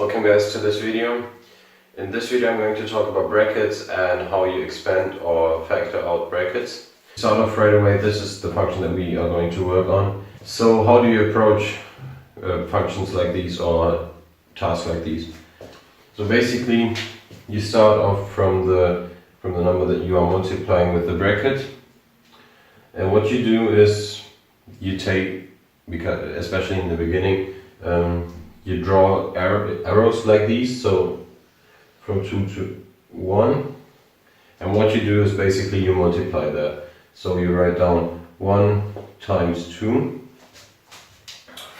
Welcome guys to this video. In this video I'm going to talk about brackets and how you expand or factor out brackets. To start off right away, this is the function that we are going to work on. So how do you approach functions like these or tasks like these? So basically you start off from the number that you are multiplying with the bracket, and what you do is you take, because especially in the beginning, you draw arrows like these, so from 2 to 1, and what you do is basically you multiply that. So you write down 1 times 2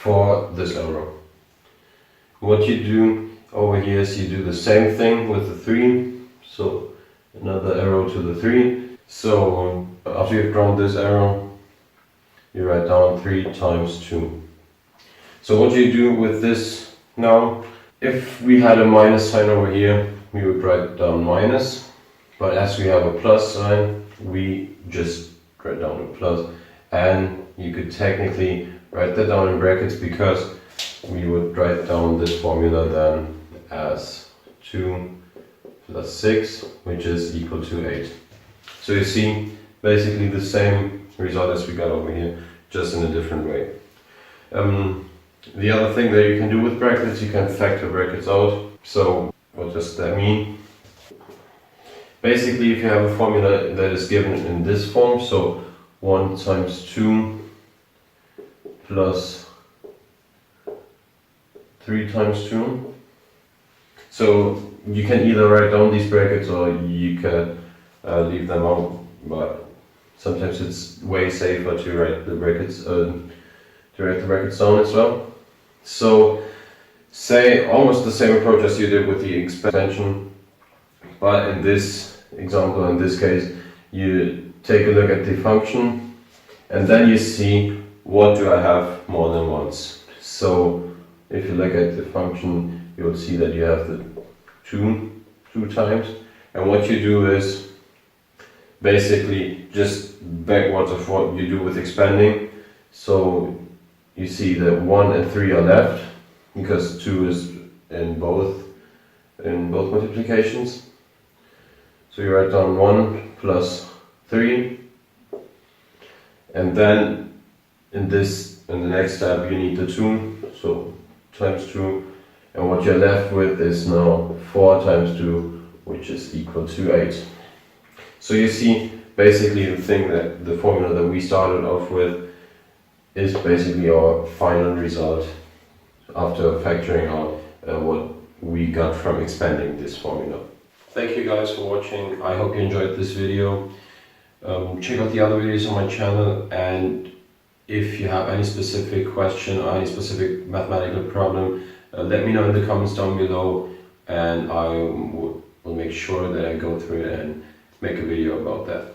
for this arrow. What you do over here is you do the same thing with the 3, so another arrow to the 3. So after you've drawn this arrow, you write down 3 times 2. So what you do with this now, if we had a minus sign over here, we would write down minus, but as we have a plus sign, we just write down a plus, and you could technically write that down in brackets because we would write down this formula then as 2 plus 6, which is equal to 8. So you see basically the same result as we got over here, just in a different way. The other thing that you can do with brackets, you can factor brackets out. So what does that mean? Basically, if you have a formula that is given in this form, so 1 times 2 plus 3 times 2. So you can either write down these brackets or you can leave them out, but sometimes it's way safer to write the brackets down as well. So say almost the same approach as you did with the expansion, but in this example, in this case, you take a look at the function and then you see what do I have more than once. So if you look at the function, you will see that you have the 2 times, and what you do is basically just backwards of what you do with expanding. So you see that 1 and 3 are left because 2 is in both multiplications. So you write down 1 plus 3, and then in the next step you need the 2, so times 2, and what you're left with is now 4 times 2, which is equal to 8. So you see basically the formula that we started off with is basically our final result after factoring out what we got from expanding this formula. Thank you guys for watching. I hope you enjoyed this video. Check out the other videos on my channel, and if you have any specific question or any specific mathematical problem, let me know in the comments down below, and I will make sure that I go through it and make a video about that.